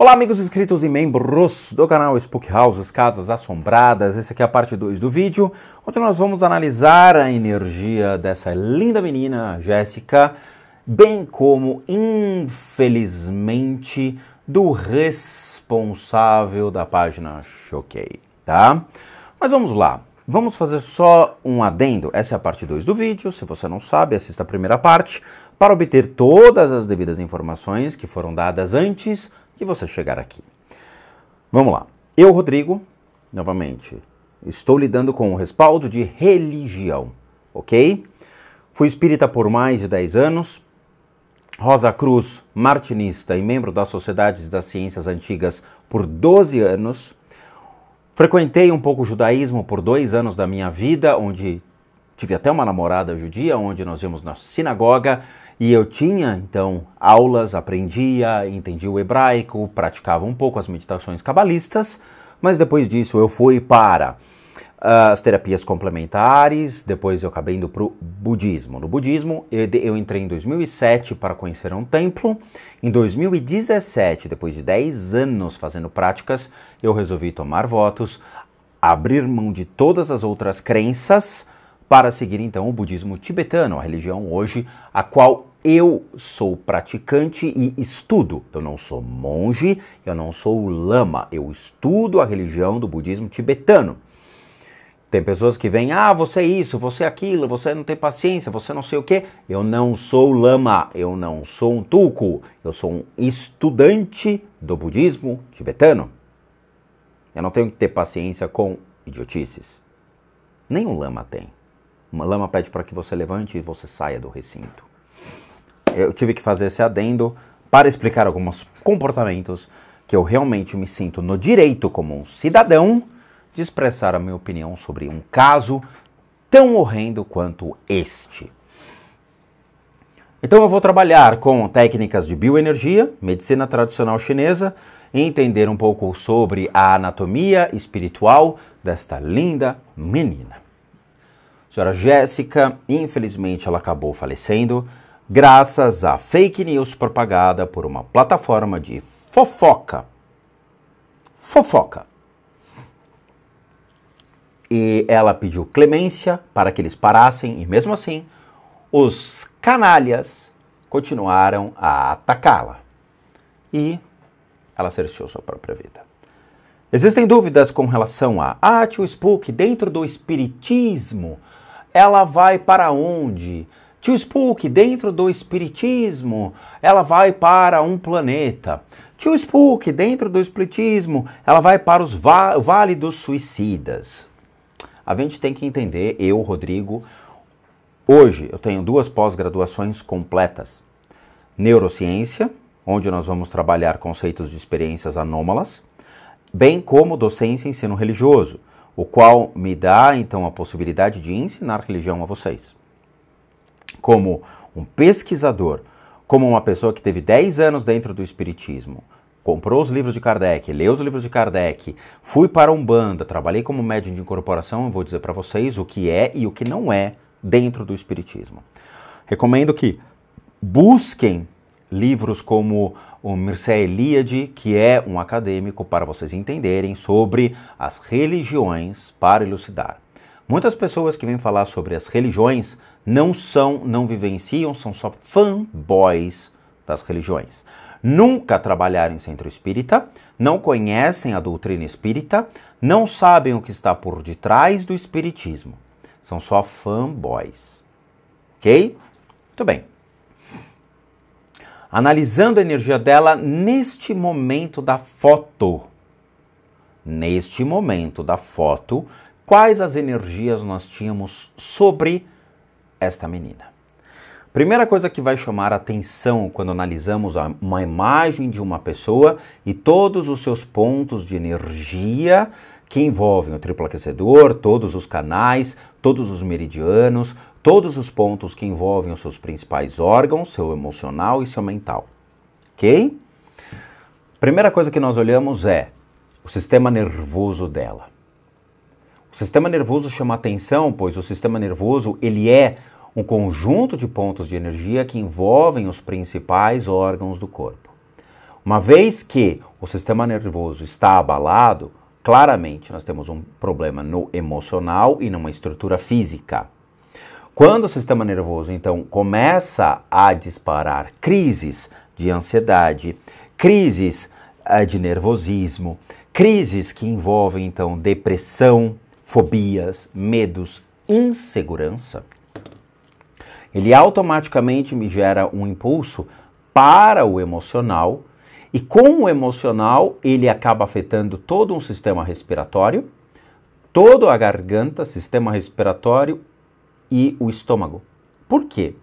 Olá, amigos inscritos e membros do canal Spook Houses, Casas Assombradas. Essa aqui é a parte 2 do vídeo, onde nós vamos analisar a energia dessa linda menina, Jéssica, bem como, infelizmente, do responsável da página Choquei, tá? Mas vamos lá. Vamos fazer só um adendo. Essa é a parte 2 do vídeo. Se você não sabe, assista a primeira parte para obter todas as devidas informações que foram dadas antes de você chegar aqui. Vamos lá. Eu, Rodrigo, novamente, estou lidando com o respaldo de religião, ok? Fui espírita por mais de 10 anos, Rosa Cruz, martinista e membro das Sociedades das Ciências Antigas por 12 anos. Frequentei um pouco o judaísmo por 2 anos da minha vida, onde tive até uma namorada judia, onde nós íamos na sinagoga e eu tinha, então, aulas, aprendia, entendia o hebraico, praticava um pouco as meditações cabalistas, mas depois disso eu fui para as terapias complementares, depois eu acabei indo para o budismo. No budismo, eu entrei em 2007 para conhecer um templo. Em 2017, depois de 10 anos fazendo práticas, eu resolvi tomar votos, abrir mão de todas as outras crenças para seguir então o budismo tibetano, a religião hoje a qual eu sou praticante e estudo. Eu não sou monge, eu não sou lama, eu estudo a religião do budismo tibetano. Tem pessoas que vêm, você é isso, você é aquilo, você não tem paciência, você não sei o quê. Eu não sou lama, eu não sou um tulku, eu sou um estudante do budismo tibetano. Eu não tenho que ter paciência com idiotices. Nem um lama tem. Uma lama pede para que você levante e você saia do recinto. Eu tive que fazer esse adendo para explicar alguns comportamentos que eu realmente me sinto no direito como um cidadão de expressar a minha opinião sobre um caso tão horrendo quanto este. Então eu vou trabalhar com técnicas de bioenergia, medicina tradicional chinesa, e entender um pouco sobre a anatomia espiritual desta linda menina. A senhora Jéssica, infelizmente, ela acabou falecendo graças a fake news propagada por uma plataforma de fofoca. E ela pediu clemência para que eles parassem, e mesmo assim, os canalhas continuaram a atacá-la. E ela cerceou sua própria vida. Existem dúvidas com relação a Tio Spook, dentro do espiritismo, ela vai para onde? Tio Spook, dentro do espiritismo, ela vai para um planeta. Tio Spook, dentro do espiritismo, ela vai para os Vale dos Suicidas. A gente tem que entender, eu, Rodrigo, hoje eu tenho 2 pós-graduações completas. Neurociência, onde nós vamos trabalhar conceitos de experiências anômalas, bem como docência e ensino religioso, o qual me dá, então, a possibilidade de ensinar religião a vocês. Como um pesquisador, como uma pessoa que teve 10 anos dentro do espiritismo, comprou os livros de Kardec, leu os livros de Kardec, fui para a Umbanda, trabalhei como médium de incorporação, eu vou dizer para vocês o que é e o que não é dentro do espiritismo. Recomendo que busquem livros como o Mircea Eliade, que é um acadêmico, para vocês entenderem sobre as religiões, para elucidar. Muitas pessoas que vêm falar sobre as religiões não vivenciam, são só fanboys das religiões. Nunca trabalharam em centro espírita, não conhecem a doutrina espírita, não sabem o que está por detrás do espiritismo. São só fanboys. Ok? Muito bem. Analisando a energia dela neste momento da foto. Neste momento da foto, quais as energias nós tínhamos sobre esta menina? Primeira coisa que vai chamar a atenção quando analisamos uma imagem de uma pessoa e todos os seus pontos de energia que envolvem o triplo aquecedor, todos os canais, todos os meridianos, todos os pontos que envolvem os seus principais órgãos, seu emocional e seu mental. Ok? Primeira coisa que nós olhamos é o sistema nervoso dela. O sistema nervoso chama atenção, pois o sistema nervoso ele é um conjunto de pontos de energia que envolvem os principais órgãos do corpo. Uma vez que o sistema nervoso está abalado, claramente nós temos um problema no emocional e numa estrutura física. Quando o sistema nervoso, então, começa a disparar crises de ansiedade, crises de nervosismo, crises que envolvem, então, depressão, fobias, medos, insegurança, ele automaticamente me gera um impulso para o emocional, e com o emocional ele acaba afetando todo um sistema respiratório, toda a garganta, sistema respiratório e o estômago. Por quê?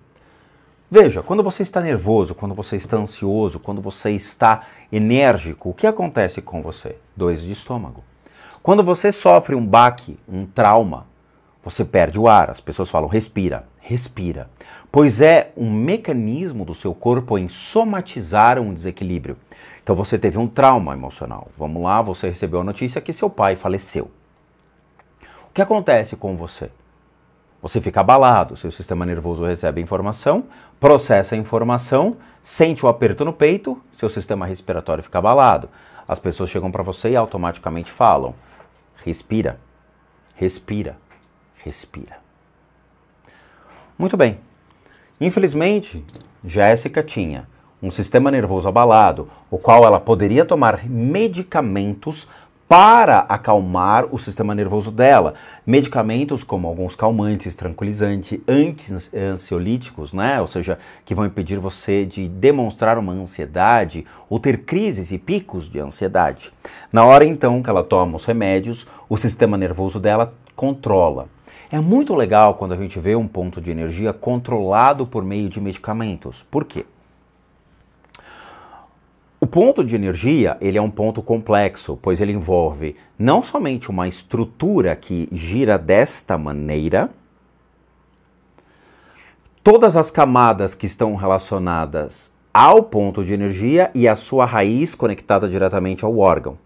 Veja, quando você está nervoso, quando você está ansioso, quando você está enérgico, o que acontece com você? Dores de estômago. Quando você sofre um baque, um trauma, você perde o ar. As pessoas falam, respira, respira. Pois é um mecanismo do seu corpo em somatizar um desequilíbrio. Então você teve um trauma emocional. Vamos lá, você recebeu a notícia que seu pai faleceu. O que acontece com você? Você fica abalado, seu sistema nervoso recebe a informação, processa a informação, sente o aperto no peito, seu sistema respiratório fica abalado. As pessoas chegam para você e automaticamente falam, respira, respira, respira. Muito bem. Infelizmente, Jéssica tinha um sistema nervoso abalado, o qual ela poderia tomar medicamentos para acalmar o sistema nervoso dela. Medicamentos como alguns calmantes, tranquilizantes, anti-ansiolíticos, né? Ou seja, que vão impedir você de demonstrar uma ansiedade ou ter crises e picos de ansiedade. Na hora então que ela toma os remédios, o sistema nervoso dela controla. É muito legal quando a gente vê um ponto de energia controlado por meio de medicamentos. Por quê? O ponto de energia, ele é um ponto complexo, pois ele envolve não somente uma estrutura que gira desta maneira, todas as camadas que estão relacionadas ao ponto de energia e a sua raiz conectada diretamente ao órgão.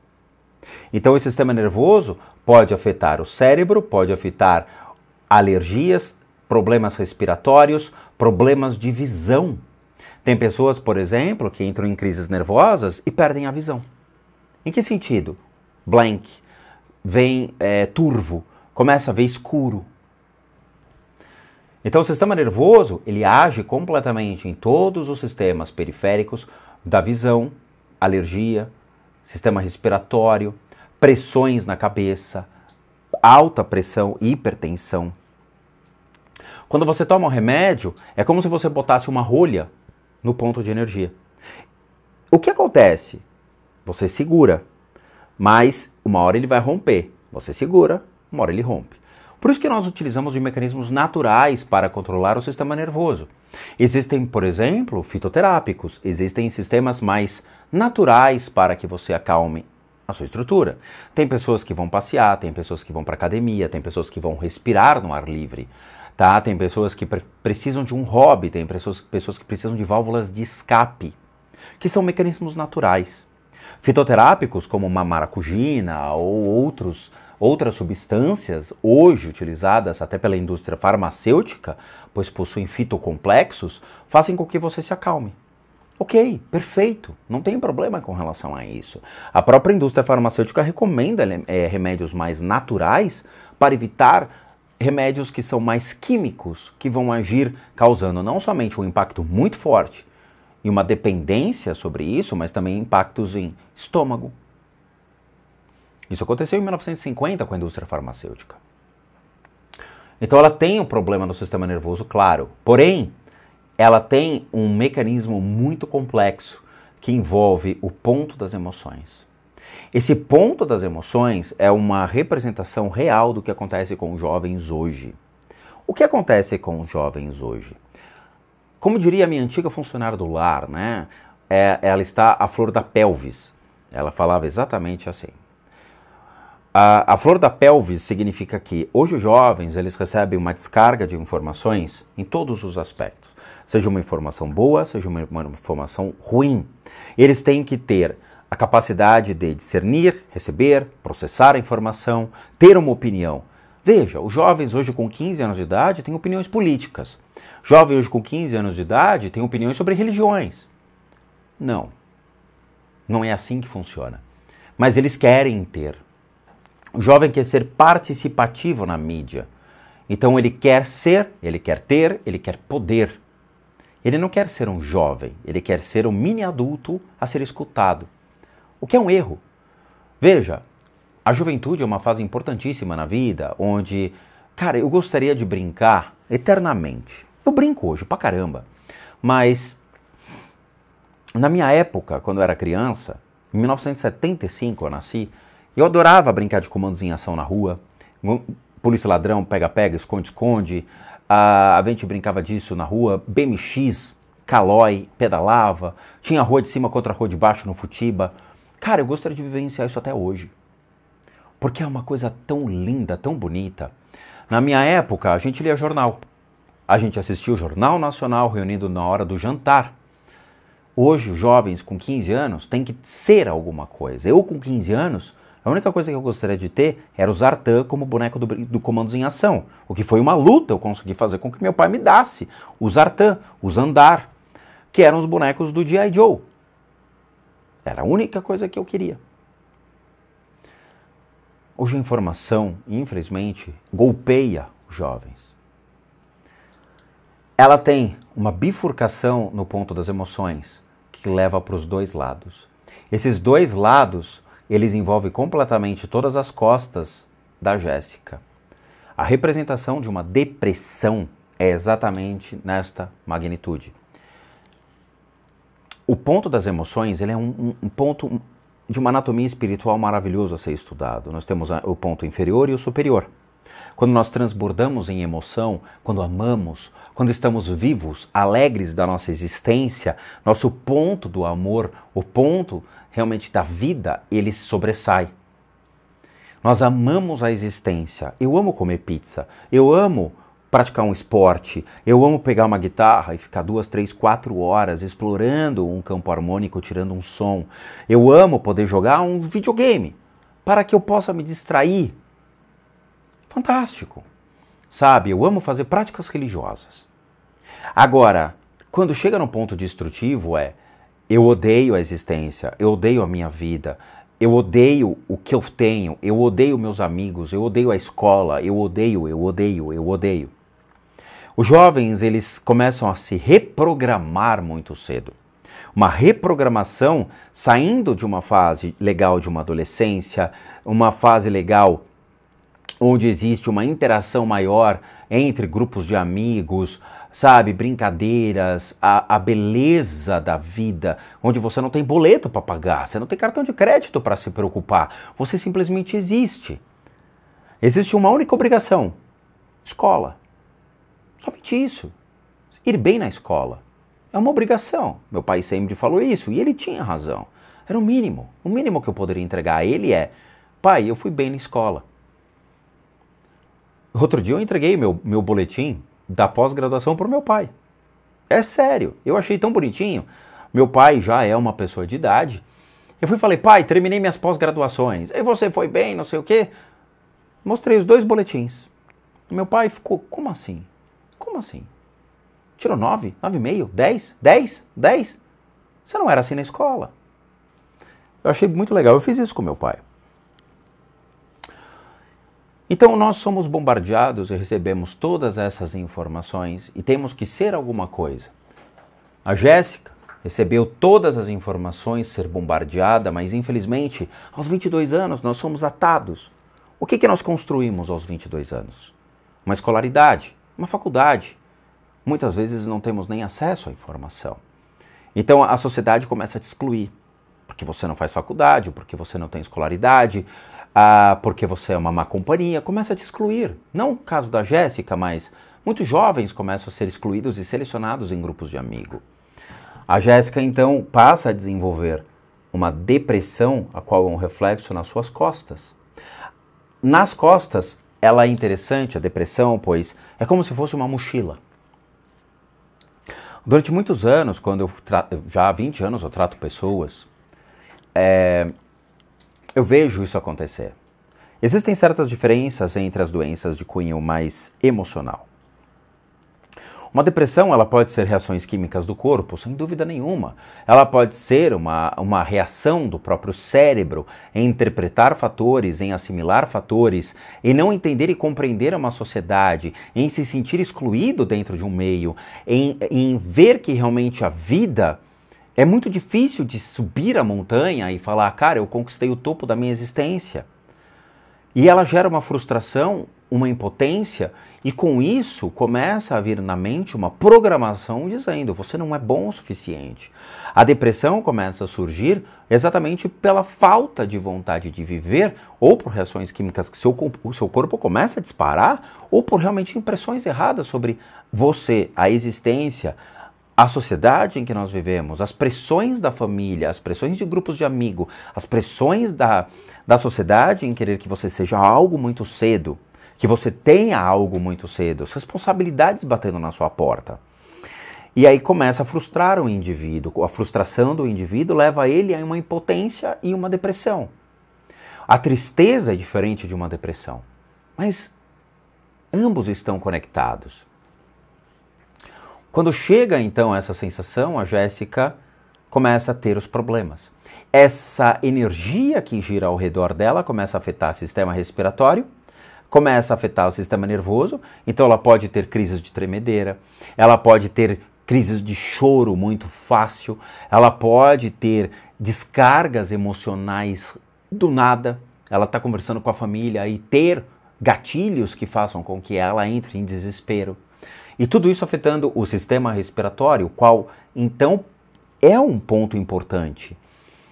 Então, esse sistema nervoso pode afetar o cérebro, pode afetar alergias, problemas respiratórios, problemas de visão. Tem pessoas, por exemplo, que entram em crises nervosas e perdem a visão. Em que sentido? Blank, vem turvo, começa a ver escuro. Então o sistema nervoso, ele age completamente em todos os sistemas periféricos da visão, alergia, sistema respiratório, pressões na cabeça, alta pressão, hipertensão. Quando você toma um remédio, é como se você botasse uma rolha no ponto de energia. O que acontece? Você segura, mas uma hora ele vai romper. Você segura, uma hora ele rompe. Por isso que nós utilizamos de mecanismos naturais para controlar o sistema nervoso. Existem, por exemplo, fitoterápicos, existem sistemas mais naturais para que você acalme a sua estrutura. Tem pessoas que vão passear, tem pessoas que vão para academia, tem pessoas que vão respirar no ar livre. Tá? Tem pessoas que precisam de um hobby, tem pessoas que precisam de válvulas de escape, que são mecanismos naturais. Fitoterápicos, como uma maracujina ou outras substâncias, hoje utilizadas até pela indústria farmacêutica, pois possuem fitocomplexos, fazem com que você se acalme. Ok, perfeito, não tem problema com relação a isso. A própria indústria farmacêutica recomenda remédios mais naturais para evitar remédios que são mais químicos, que vão agir causando não somente um impacto muito forte e uma dependência sobre isso, mas também impactos em estômago. Isso aconteceu em 1950 com a indústria farmacêutica. Então ela tem um problema no sistema nervoso, claro. Porém, ela tem um mecanismo muito complexo que envolve o ponto das emoções. Esse ponto das emoções é uma representação real do que acontece com os jovens hoje. O que acontece com os jovens hoje? Como diria a minha antiga funcionária do lar, né? Ela está à flor da pelvis. Ela falava exatamente assim. A flor da pelvis significa que hoje os jovens eles recebem uma descarga de informações em todos os aspectos. Seja uma informação boa, seja uma informação ruim. Eles têm que ter a capacidade de discernir, receber, processar a informação, ter uma opinião. Veja, os jovens hoje com 15 anos de idade têm opiniões políticas. Jovem hoje com 15 anos de idade tem opiniões sobre religiões. Não. Não é assim que funciona. Mas eles querem ter. O jovem quer ser participativo na mídia. Então ele quer ser, ele quer ter, ele quer poder. Ele não quer ser um jovem, ele quer ser um mini adulto a ser escutado. O que é um erro. Veja, a juventude é uma fase importantíssima na vida, onde, cara, eu gostaria de brincar eternamente. Eu brinco hoje pra caramba, mas na minha época, quando eu era criança, em 1975 eu nasci, eu adorava brincar de comandos em ação na rua, polícia ladrão, pega-pega, esconde-esconde, a gente brincava disso na rua, BMX, calói, pedalava, tinha a rua de cima contra a rua de baixo no Futiba. Cara, eu gostaria de vivenciar isso até hoje, porque é uma coisa tão linda, tão bonita. Na minha época, a gente lia jornal, a gente assistia o Jornal Nacional reunido na hora do jantar. Hoje, os jovens com 15 anos têm que ser alguma coisa. Eu, com 15 anos, a única coisa que eu gostaria de ter era o Zartan como boneco do Comandos em Ação. O que foi uma luta eu consegui fazer com que meu pai me desse. O Zartan, o Zandar, que eram os bonecos do G.I. Joe. Era a única coisa que eu queria. Hoje a informação, infelizmente, golpeia os jovens. Ela tem uma bifurcação no ponto das emoções que leva para os dois lados. Esses dois lados, eles envolvem completamente todas as costas da Jéssica. A representação de uma depressão é exatamente nesta magnitude. O ponto das emoções, ele é um ponto de uma anatomia espiritual maravilhoso a ser estudado. Nós temos o ponto inferior e o superior. Quando nós transbordamos em emoção, quando amamos, quando estamos vivos, alegres da nossa existência, nosso ponto do amor, o ponto realmente da vida, ele se sobressai. Nós amamos a existência. Eu amo comer pizza, eu amo praticar um esporte, eu amo pegar uma guitarra e ficar 2, 3, 4 horas explorando um campo harmônico, tirando um som. Eu amo poder jogar um videogame para que eu possa me distrair. Fantástico. Sabe, eu amo fazer práticas religiosas. Agora, quando chega no ponto destrutivo eu odeio a existência, eu odeio a minha vida, eu odeio o que eu tenho, eu odeio meus amigos, eu odeio a escola, eu odeio. Os jovens, eles começam a se reprogramar muito cedo. Uma reprogramação saindo de uma fase legal de uma adolescência, uma fase legal onde existe uma interação maior entre grupos de amigos, sabe, brincadeiras, a beleza da vida, onde você não tem boleto para pagar, você não tem cartão de crédito para se preocupar, você simplesmente existe. Existe uma única obrigação: escola. Somente isso. Ir bem na escola. É uma obrigação. Meu pai sempre falou isso e ele tinha razão. Era o mínimo. O mínimo que eu poderia entregar a ele é: pai, eu fui bem na escola. Outro dia eu entreguei meu boletim da pós-graduação para o meu pai. É sério, eu achei tão bonitinho. Meu pai já é uma pessoa de idade. Eu fui e falei: pai, terminei minhas pós-graduações. E você foi bem, não sei o quê? Mostrei os 2 boletins. Meu pai ficou: como assim? Como assim? Tirou 9, 9,5, 10, 10, 10? Você não era assim na escola. Eu achei muito legal, eu fiz isso com meu pai. Então nós somos bombardeados e recebemos todas essas informações e temos que ser alguma coisa. A Jéssica recebeu todas as informações, ser bombardeada, mas infelizmente aos 22 anos nós somos atados. O que nós construímos aos 22 anos? Uma escolaridade, uma faculdade. Muitas vezes não temos nem acesso à informação. Então a sociedade começa a te excluir, porque você não faz faculdade, porque você não tem escolaridade, porque você é uma má companhia, começa a te excluir. Não o caso da Jéssica, mas muitos jovens começam a ser excluídos e selecionados em grupos de amigo. A Jéssica, então, passa a desenvolver uma depressão, a qual é um reflexo nas suas costas. Nas costas, ela é interessante, a depressão, pois é como se fosse uma mochila. Durante muitos anos, quando já há 20 anos eu trato pessoas, eu vejo isso acontecer. Existem certas diferenças entre as doenças de cunho mais emocional. Uma depressão, ela pode ser reações químicas do corpo, sem dúvida nenhuma. Ela pode ser uma reação do próprio cérebro em interpretar fatores, em assimilar fatores, em não entender e compreender uma sociedade, em se sentir excluído dentro de um meio, em ver que realmente a vida é muito difícil de subir a montanha e falar, cara, eu conquistei o topo da minha existência. E ela gera uma frustração, uma impotência, e com isso começa a vir na mente uma programação dizendo, você não é bom o suficiente. A depressão começa a surgir exatamente pela falta de vontade de viver, ou por reações químicas que o seu corpo começa a disparar, ou por realmente impressões erradas sobre você, a existência, a sociedade em que nós vivemos, as pressões da família, as pressões de grupos de amigos, as pressões da sociedade em querer que você seja algo muito cedo, que você tenha algo muito cedo, as responsabilidades batendo na sua porta. E aí começa a frustrar o indivíduo. A frustração do indivíduo leva ele a uma impotência e uma depressão. A tristeza é diferente de uma depressão, mas ambos estão conectados. Quando chega então essa sensação, a Jéssica começa a ter os problemas. Essa energia que gira ao redor dela começa a afetar o sistema respiratório, começa a afetar o sistema nervoso, então ela pode ter crises de tremedeira, ela pode ter crises de choro muito fácil, ela pode ter descargas emocionais do nada, ela está conversando com a família e ter gatilhos que façam com que ela entre em desespero. E tudo isso afetando o sistema respiratório, qual então é um ponto importante.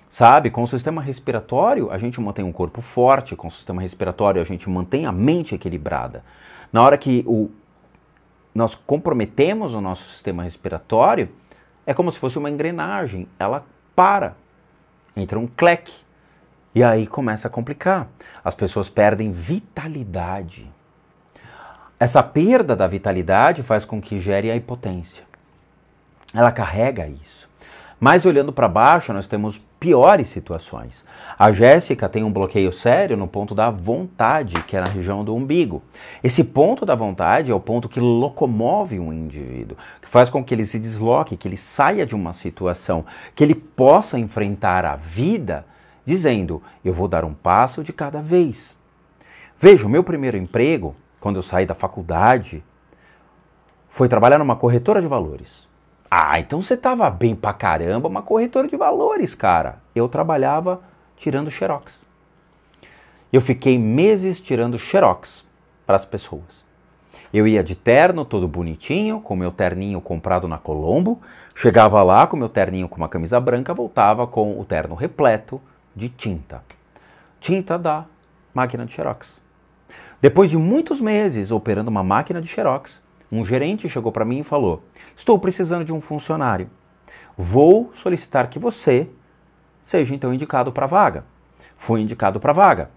Sabe, com o sistema respiratório a gente mantém um corpo forte, com o sistema respiratório a gente mantém a mente equilibrada. Na hora que nós comprometemos o nosso sistema respiratório, é como se fosse uma engrenagem, ela para, entra um cleque, e aí começa a complicar. As pessoas perdem vitalidade. Essa perda da vitalidade faz com que gere a impotência. Ela carrega isso. Mas olhando para baixo, nós temos piores situações. A Jéssica tem um bloqueio sério no ponto da vontade, que é na região do umbigo. Esse ponto da vontade é o ponto que locomove um indivíduo, que faz com que ele se desloque, que ele saia de uma situação, que ele possa enfrentar a vida dizendo, eu vou dar um passo de cada vez. Veja, o meu primeiro emprego, quando eu saí da faculdade, foi trabalhar numa corretora de valores. Ah, então você tava bem pra caramba, uma corretora de valores, cara. Eu trabalhava tirando xerox. Eu fiquei meses tirando xerox para as pessoas. Eu ia de terno, todo bonitinho, com meu terninho comprado na Colombo, chegava lá com meu terninho com uma camisa branca, voltava com o terno repleto de tinta. Tinta da máquina de xerox. Depois de muitos meses operando uma máquina de xerox, um gerente chegou para mim e falou, estou precisando de um funcionário. Vou solicitar que você seja então indicado para a vaga. Fui indicado para a vaga.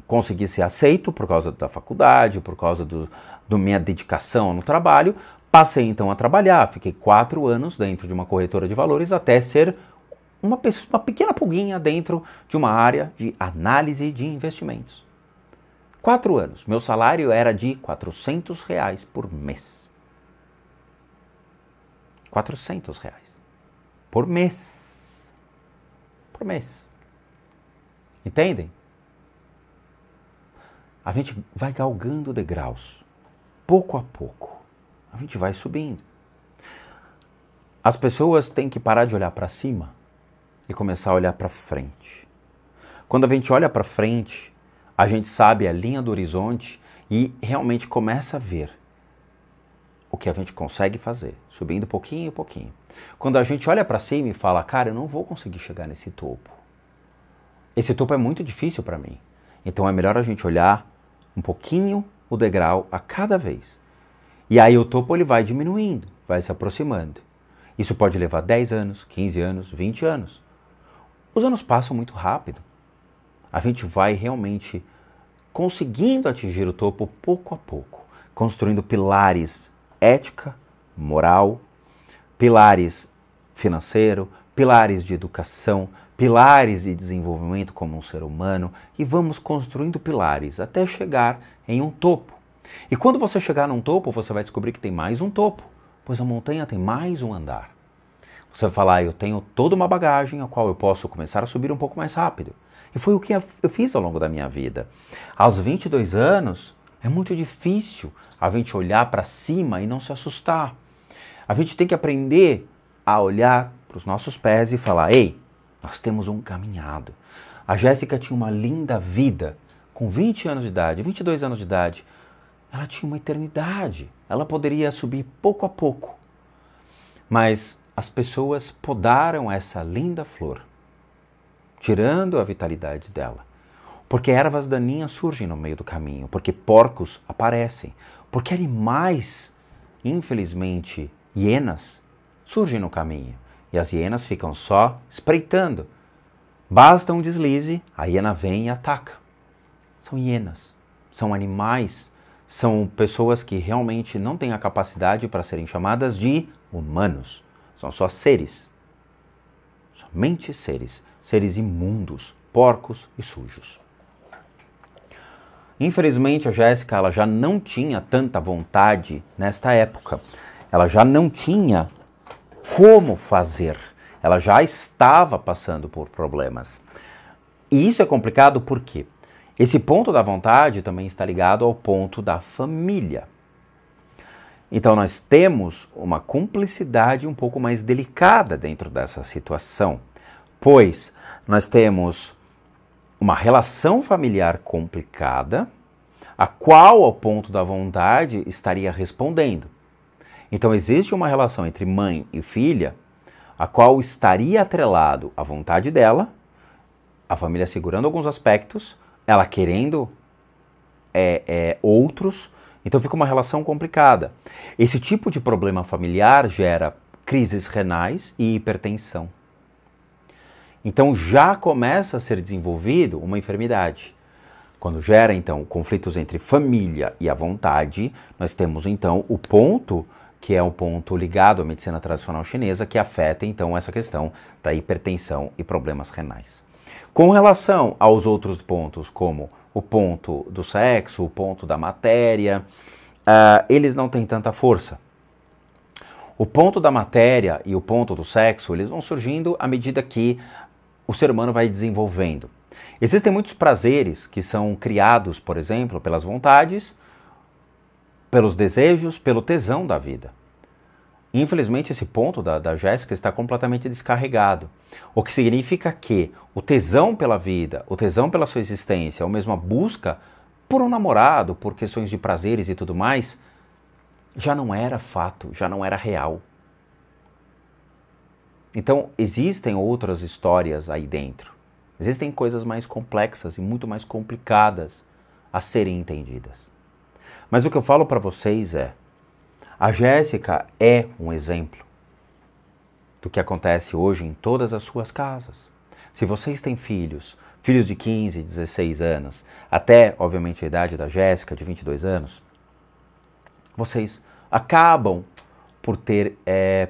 Consegui ser aceito por causa da faculdade, por causa da minha dedicação no trabalho. Passei então a trabalhar. Fiquei 4 anos dentro de uma corretora de valores até ser uma pequena pulguinha dentro de uma área de análise de investimentos. 4 anos. Meu salário era de R$400 por mês. R$400 por mês. Por mês. Entendem? A gente vai galgando degraus. Pouco a pouco. A gente vai subindo. As pessoas têm que parar de olhar para cima e começar a olhar para frente. Quando a gente olha para frente, a gente sabe a linha do horizonte e realmente começa a ver o que a gente consegue fazer, subindo pouquinho em pouquinho. Quando a gente olha para cima e fala, cara, eu não vou conseguir chegar nesse topo. Esse topo é muito difícil para mim. Então é melhor a gente olhar um pouquinho o degrau a cada vez. E aí o topo ele vai diminuindo, vai se aproximando. Isso pode levar 10 anos, 15 anos, 20 anos. Os anos passam muito rápido. A gente vai realmente conseguindo atingir o topo pouco a pouco, construindo pilares ética, moral, pilares financeiro, pilares de educação, pilares de desenvolvimento como um ser humano e vamos construindo pilares até chegar em um topo. E quando você chegar num topo, você vai descobrir que tem mais um topo, pois a montanha tem mais um andar. Você vai falar, eu tenho toda uma bagagem a qual eu posso começar a subir um pouco mais rápido. E foi o que eu fiz ao longo da minha vida. Aos 22 anos, é muito difícil a gente olhar para cima e não se assustar. A gente tem que aprender a olhar para os nossos pés e falar, ei, nós temos um caminhado. A Jéssica tinha uma linda vida, com 20 anos de idade, 22 anos de idade. Ela tinha uma eternidade. Ela poderia subir pouco a pouco. Mas as pessoas podaram essa linda flor, tirando a vitalidade dela. Porque ervas daninhas surgem no meio do caminho, porque porcos aparecem, porque animais, infelizmente, hienas, surgem no caminho. E as hienas ficam só espreitando. Basta um deslize, a hiena vem e ataca. São hienas, são animais, são pessoas que realmente não têm a capacidade para serem chamadas de humanos. São só seres, somente seres, seres imundos, porcos e sujos. Infelizmente a Jéssica ela já não tinha tanta vontade nesta época. Ela já não tinha como fazer. Ela já estava passando por problemas. E isso é complicado porque esse ponto da vontade também está ligado ao ponto da família. Então nós temos uma cumplicidade um pouco mais delicada dentro dessa situação, pois nós temos uma relação familiar complicada, a qual ao ponto da vontade estaria respondendo. Então existe uma relação entre mãe e filha, a qual estaria atrelado à vontade dela, a família segurando alguns aspectos, ela querendo outros, então fica uma relação complicada. Esse tipo de problema familiar gera crises renais e hipertensão. Então já começa a ser desenvolvido uma enfermidade. Quando gera então conflitos entre família e a vontade, nós temos então o ponto que é um ponto ligado à medicina tradicional chinesa que afeta então essa questão da hipertensão e problemas renais. Com relação aos outros pontos, como o ponto do sexo, o ponto da matéria, eles não têm tanta força. O ponto da matéria e o ponto do sexo, eles vão surgindo à medida que o ser humano vai desenvolvendo. Existem muitos prazeres que são criados, por exemplo, pelas vontades, pelos desejos, pelo tesão da vida. Infelizmente, esse ponto da Jéssica está completamente descarregado. O que significa que o tesão pela vida, o tesão pela sua existência, ou mesmo a busca por um namorado, por questões de prazeres e tudo mais, já não era fato, já não era real. Então, existem outras histórias aí dentro. Existem coisas mais complexas e muito mais complicadas a serem entendidas. Mas o que eu falo para vocês é, a Jéssica é um exemplo do que acontece hoje em todas as suas casas. Se vocês têm filhos de 15, 16 anos, até, obviamente, a idade da Jéssica, de 22 anos, vocês acabam por ter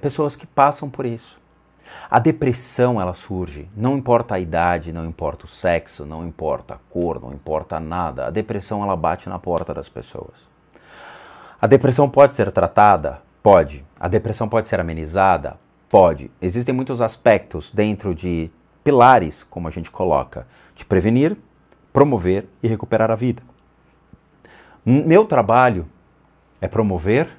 pessoas que passam por isso. A depressão, ela surge, não importa a idade, não importa o sexo, não importa a cor, não importa nada. A depressão, ela bate na porta das pessoas. A depressão pode ser tratada? Pode. A depressão pode ser amenizada? Pode. Existem muitos aspectos dentro de pilares, como a gente coloca, de prevenir, promover e recuperar a vida. Meu trabalho é promover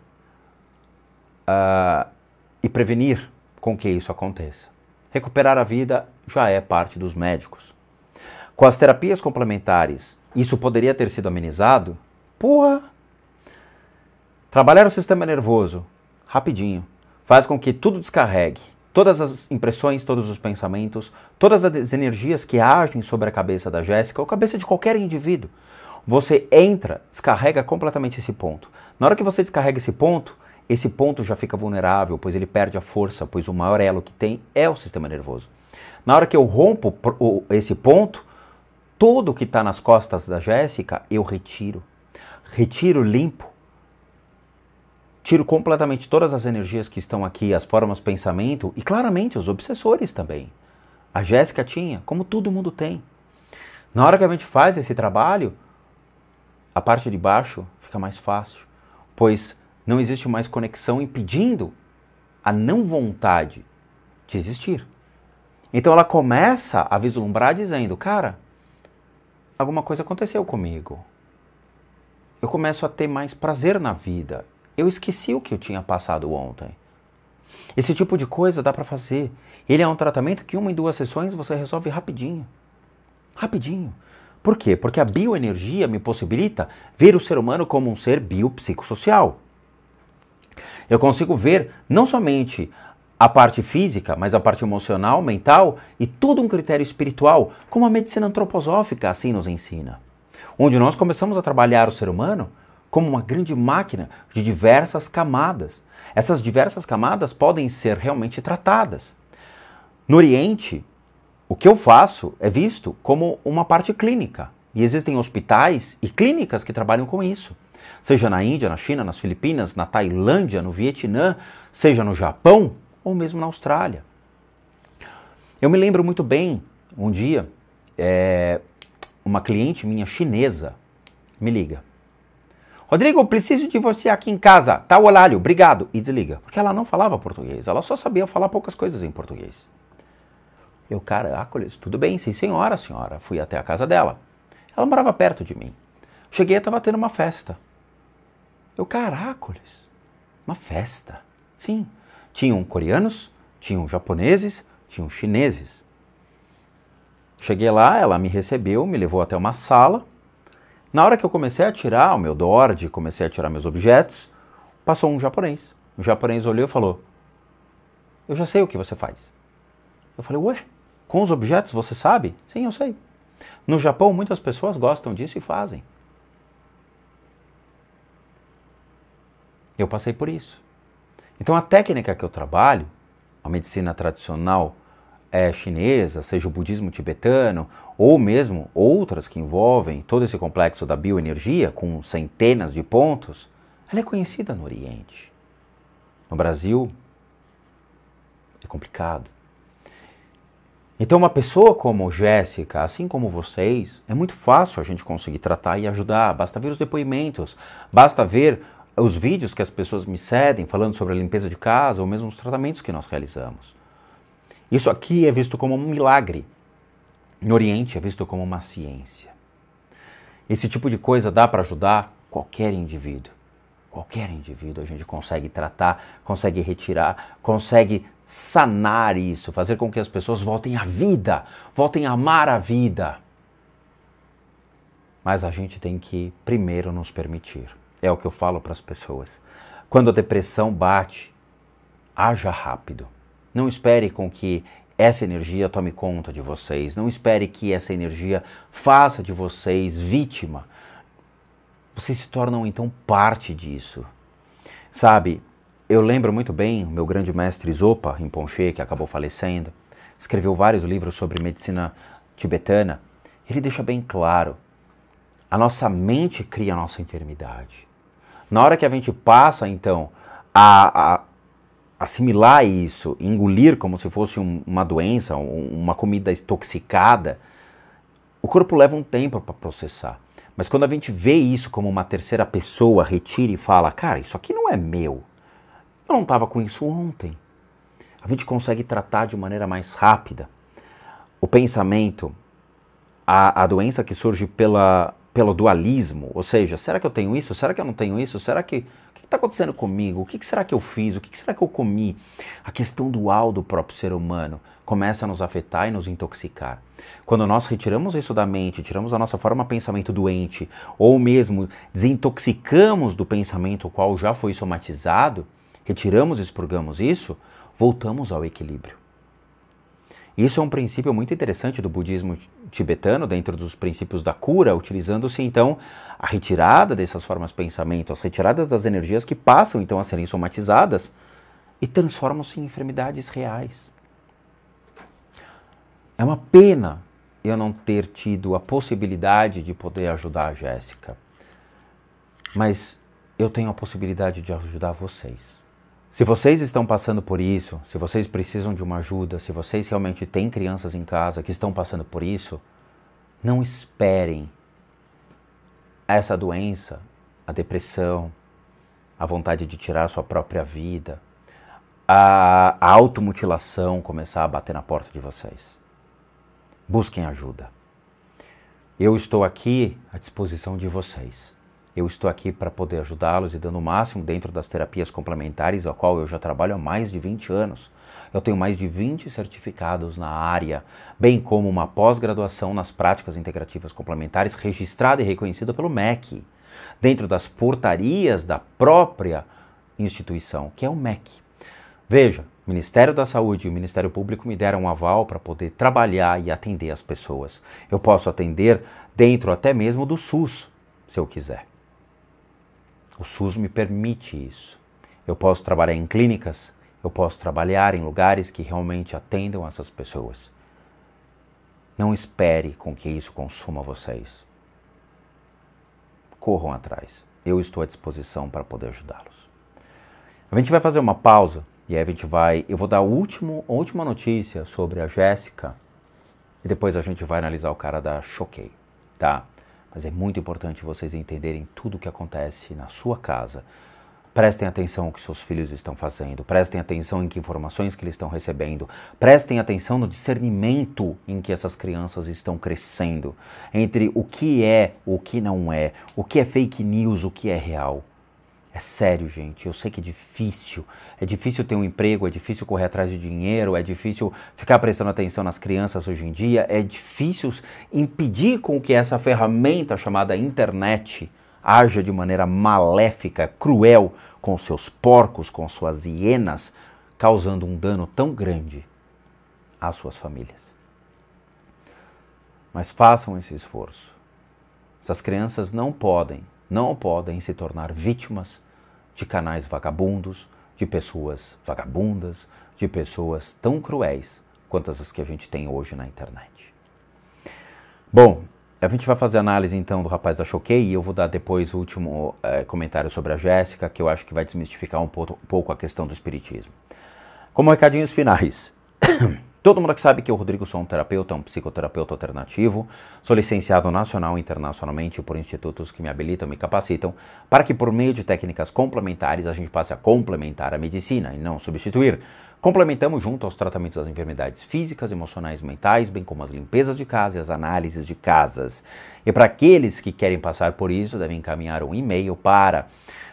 e prevenir com que isso aconteça. Recuperar a vida já é parte dos médicos. Com as terapias complementares, isso poderia ter sido amenizado? Trabalhar o sistema nervoso, rapidinho, faz com que tudo descarregue. Todas as impressões, todos os pensamentos, todas as energias que agem sobre a cabeça da Jéssica ou a cabeça de qualquer indivíduo. Você entra, descarrega completamente esse ponto. Na hora que você descarrega esse ponto já fica vulnerável, pois ele perde a força, pois o maior elo que tem é o sistema nervoso. Na hora que eu rompo esse ponto, tudo que está nas costas da Jéssica, eu retiro. Retiro limpo. Tiro completamente todas as energias que estão aqui, as formas de pensamento e claramente os obsessores também. A Jéssica tinha, como todo mundo tem. Na hora que a gente faz esse trabalho, a parte de baixo fica mais fácil, pois não existe mais conexão impedindo a não vontade de existir. Então ela começa a vislumbrar dizendo, cara, alguma coisa aconteceu comigo. Eu começo a ter mais prazer na vida. Eu esqueci o que eu tinha passado ontem. Esse tipo de coisa dá para fazer. Ele é um tratamento que 1 em 2 sessões você resolve rapidinho. Rapidinho. Por quê? Porque a bioenergia me possibilita ver o ser humano como um ser biopsicossocial. Eu consigo ver não somente a parte física, mas a parte emocional, mental e todo um critério espiritual, como a medicina antroposófica assim nos ensina. Onde nós começamos a trabalhar o ser humano como uma grande máquina de diversas camadas. Essas diversas camadas podem ser realmente tratadas. No Oriente, o que eu faço é visto como uma parte clínica. E existem hospitais e clínicas que trabalham com isso. Seja na Índia, na China, nas Filipinas, na Tailândia, no Vietnã, seja no Japão ou mesmo na Austrália. Eu me lembro muito bem, um dia, uma cliente minha chinesa me liga. Rodrigo, eu preciso de você aqui em casa. Tá o horário, obrigado. E desliga. Porque ela não falava português. Ela só sabia falar poucas coisas em português. Eu, caracoles, tudo bem, sim senhora, senhora. Fui até a casa dela. Ela morava perto de mim. Cheguei e estava tendo uma festa. Eu, caracoles, uma festa. Sim, tinham coreanos, tinham japoneses, tinham chineses. Cheguei lá, ela me recebeu, me levou até uma sala. Na hora que eu comecei a tirar o meu DORD, comecei a tirar meus objetos, passou um japonês. O japonês olhou e falou, eu já sei o que você faz. Eu falei, ué, com os objetos você sabe? Sim, eu sei. No Japão, muitas pessoas gostam disso e fazem. Eu passei por isso. Então a técnica que eu trabalho, a medicina tradicional chinesa, seja o budismo tibetano, ou mesmo outras que envolvem todo esse complexo da bioenergia, com centenas de pontos, ela é conhecida no Oriente. No Brasil, é complicado. Então uma pessoa como Jéssica, assim como vocês, é muito fácil a gente conseguir tratar e ajudar. Basta ver os depoimentos, basta ver os vídeos que as pessoas me cedem falando sobre a limpeza de casa ou mesmo os tratamentos que nós realizamos. Isso aqui é visto como um milagre. No Oriente é visto como uma ciência. Esse tipo de coisa dá para ajudar qualquer indivíduo. Qualquer indivíduo a gente consegue tratar, consegue retirar, consegue sanar isso, fazer com que as pessoas voltem à vida, voltem a amar a vida. Mas a gente tem que primeiro nos permitir. É o que eu falo para as pessoas. Quando a depressão bate, haja rápido. Não espere com que essa energia tome conta de vocês. Não espere que essa energia faça de vocês vítima. Vocês se tornam então parte disso. Sabe, eu lembro muito bem, o meu grande mestre Zopa Rinpoche, que acabou falecendo, escreveu vários livros sobre medicina tibetana. Ele deixa bem claro, a nossa mente cria a nossa enfermidade. Na hora que a gente passa, então, a assimilar isso, engolir como se fosse uma doença, uma comida intoxicada, o corpo leva um tempo para processar. Mas quando a gente vê isso como uma terceira pessoa, retira e fala, cara, isso aqui não é meu. Eu não estava com isso ontem. A gente consegue tratar de maneira mais rápida. O pensamento, a doença que surge pelo dualismo, ou seja, será que eu tenho isso? Será que eu não tenho isso? Será que... O que está acontecendo comigo? O que será que eu fiz? O que será que eu comi? A questão dual do próprio ser humano começa a nos afetar e nos intoxicar. Quando nós retiramos isso da mente, tiramos a nossa forma de pensamento doente, ou mesmo desintoxicamos do pensamento o qual já foi somatizado, retiramos e expurgamos isso, voltamos ao equilíbrio. Isso é um princípio muito interessante do budismo tibetano, dentro dos princípios da cura, utilizando-se então a retirada dessas formas de pensamento, as retiradas das energias que passam então a serem somatizadas e transformam-se em enfermidades reais. É uma pena eu não ter tido a possibilidade de poder ajudar a Jéssica, mas eu tenho a possibilidade de ajudar vocês. Se vocês estão passando por isso, se vocês precisam de uma ajuda, se vocês realmente têm crianças em casa que estão passando por isso, não esperem essa doença, a depressão, a vontade de tirar a sua própria vida, a automutilação começar a bater na porta de vocês. Busquem ajuda. Eu estou aqui à disposição de vocês. Eu estou aqui para poder ajudá-los e dando o máximo dentro das terapias complementares, a qual eu já trabalho há mais de 20 anos. Eu tenho mais de 20 certificados na área, bem como uma pós-graduação nas práticas integrativas complementares registrada e reconhecida pelo MEC, dentro das portarias da própria instituição, que é o MEC. Veja, o Ministério da Saúde e o Ministério Público me deram um aval para poder trabalhar e atender as pessoas. Eu posso atender dentro até mesmo do SUS, se eu quiser. O SUS me permite isso. Eu posso trabalhar em clínicas, eu posso trabalhar em lugares que realmente atendam essas pessoas. Não espere com que isso consuma vocês. Corram atrás. Eu estou à disposição para poder ajudá-los. A gente vai fazer uma pausa. E aí eu vou dar a última notícia sobre a Jéssica e depois a gente vai analisar o cara da Choquei, tá? Mas é muito importante vocês entenderem tudo o que acontece na sua casa. Prestem atenção no que seus filhos estão fazendo, prestem atenção em que informações que eles estão recebendo, prestem atenção no discernimento em que essas crianças estão crescendo, entre o que é, o que não é, o que é fake news, o que é real. É sério, gente, eu sei que é difícil ter um emprego, é difícil correr atrás de dinheiro, é difícil ficar prestando atenção nas crianças hoje em dia, é difícil impedir com que essa ferramenta chamada internet haja de maneira maléfica, cruel, com seus porcos, com suas hienas, causando um dano tão grande às suas famílias. Mas façam esse esforço. Essas crianças não podem se tornar vítimas de canais vagabundos, de pessoas vagabundas, de pessoas tão cruéis quanto as que a gente tem hoje na internet. Bom, a gente vai fazer análise então do rapaz da Choquei e eu vou dar depois o último comentário sobre a Jéssica, que eu acho que vai desmistificar um pouco a questão do espiritismo. Como recadinhos finais. Todo mundo que sabe que eu, Rodrigo, sou um terapeuta, um psicoterapeuta alternativo, sou licenciado nacional e internacionalmente por institutos que me habilitam, me capacitam, para que por meio de técnicas complementares a gente passe a complementar a medicina e não substituir. Complementamos junto aos tratamentos das enfermidades físicas, emocionais e mentais, bem como as limpezas de casa e as análises de casas. E para aqueles que querem passar por isso, devem encaminhar um e-mail para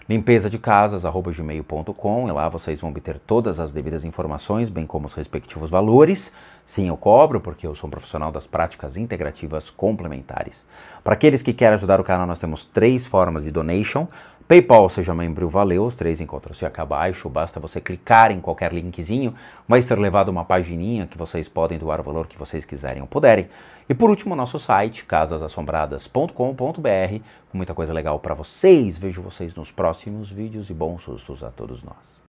limpesadecasas@gmail.com e lá vocês vão obter todas as devidas informações, bem como os respectivos valores. Sim, eu cobro porque eu sou um profissional das práticas integrativas complementares. Para aqueles que querem ajudar o canal, nós temos 3 formas de donation. PayPal, seja membro, valeu, os 3 encontram-se aqui abaixo, basta você clicar em qualquer linkzinho, vai ser levado a uma pagininha que vocês podem doar o valor que vocês quiserem ou puderem. E por último, nosso site, casasassombradas.com.br, com muita coisa legal para vocês. Vejo vocês nos próximos vídeos e bons sustos a todos nós.